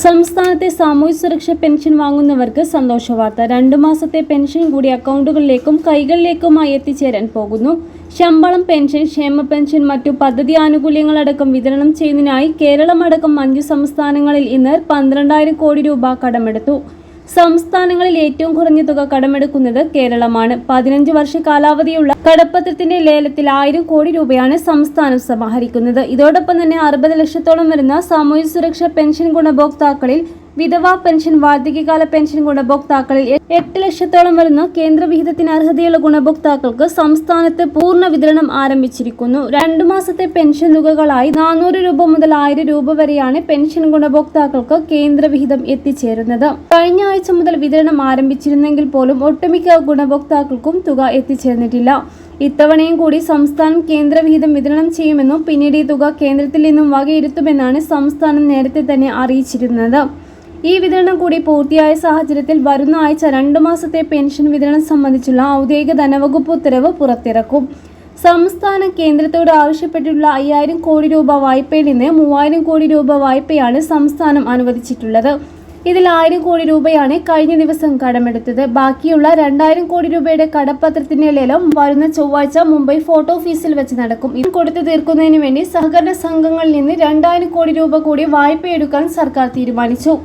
സംസ്ഥാനത്തെ സാമൂഹ്യ സുരക്ഷാ പെൻഷൻ വാങ്ങുന്നവർക്ക് സന്തോഷവാർത്ത. 2 മാസത്തെ പെൻഷൻ കൂടി അക്കൗണ്ടുകളിലേക്കും കൈകളിലേക്കുമായി എത്തിച്ചേരാൻ പോകുന്നു. ശമ്പളം, പെൻഷൻ, ക്ഷേമ പെൻഷൻ, മറ്റു പദ്ധതി ആനുകൂല്യങ്ങളടക്കം വിതരണം ചെയ്യുന്നതിനായി കേരളമടക്കം 5 സംസ്ഥാനങ്ങളിൽ ഇന്ന് 12,000 കോടി രൂപ കടമെടുത്തു. സംസ്ഥാനങ്ങളിൽ ഏറ്റവും കുറഞ്ഞ തുക കടമെടുക്കുന്നത് കേരളമാണ്. 15 വർഷ കാലാവധിയുള്ള കടപ്പത്രത്തിന്റെ ലേലത്തിൽ 1000 കോടി രൂപയാണ് സംസ്ഥാനം സമാഹരിക്കുന്നത്. ഇതോടൊപ്പം തന്നെ 60 ലക്ഷത്തോളം വരുന്ന സാമൂഹ്യ സുരക്ഷാ പെൻഷൻ ഗുണഭോക്താക്കളിൽ, വിധവാ പെൻഷൻ, വാർദ്ധക്യകാല പെൻഷൻ ഗുണഭോക്താക്കളിൽ 8 ലക്ഷത്തോളം വരുന്ന കേന്ദ്രവിഹിതത്തിന് അർഹതയുള്ള ഗുണഭോക്താക്കൾക്ക് സംസ്ഥാനത്ത് പൂർണ്ണ വിതരണം ആരംഭിച്ചിരിക്കുന്നു. 2 മാസത്തെ പെൻഷൻ തുകകളായി 400 രൂപ മുതൽ 1000 രൂപ വരെയാണ് പെൻഷൻ ഗുണഭോക്താക്കൾക്ക് കേന്ദ്രവിഹിതം എത്തിച്ചേരുന്നത്. കഴിഞ്ഞ ആഴ്ച മുതൽ വിതരണം ആരംഭിച്ചിരുന്നെങ്കിൽ പോലും ഒട്ടുമിക്ക ഗുണഭോക്താക്കൾക്കും തുക എത്തിച്ചേർന്നിട്ടില്ല. ഇത്തവണയും കൂടി സംസ്ഥാനം കേന്ദ്രവിഹിതം വിതരണം ചെയ്യുമെന്നും പിന്നീട് ഈ തുക കേന്ദ്രത്തിൽ നിന്നും വകയിരുത്തുമെന്നാണ് സംസ്ഥാനം നേരത്തെ തന്നെ അറിയിച്ചിരുന്നത്. ഈ വിതരണം കൂടി പൂർത്തിയായ സാഹചര്യത്തിൽ വരുന്ന ആഴ്ച 2 മാസത്തെ പെൻഷൻ വിതരണം സംബന്ധിച്ചുള്ള ഔദ്യോഗിക ധനവകുപ്പ് ഉത്തരവ് പുറത്തിറക്കും. സംസ്ഥാനം കേന്ദ്രത്തോട് ആവശ്യപ്പെട്ടിട്ടുള്ള 5000 കോടി രൂപ വായ്പയിൽ നിന്ന് 3000 കോടി രൂപ വായ്പയാണ് സംസ്ഥാനം അനുവദിച്ചിട്ടുള്ളത്. ഇതിൽ 1000 കോടി രൂപയാണ് കഴിഞ്ഞ ദിവസം കടമെടുത്തത്. ബാക്കിയുള്ള 2000 കോടി രൂപയുടെ കടപ്പത്രത്തിന്റെ ലേലം വരുന്ന ചൊവ്വാഴ്ച മുംബൈ ഫോർട്ട് ഓഫീസിൽ വെച്ച് നടക്കും. ഇത് കൊടുത്തു തീർക്കുന്നതിന് വേണ്ടി സഹകരണ സംഘങ്ങളിൽ നിന്ന് 2000 കോടി രൂപ കൂടി വായ്പയെടുക്കാൻ സർക്കാർ തീരുമാനിച്ചു.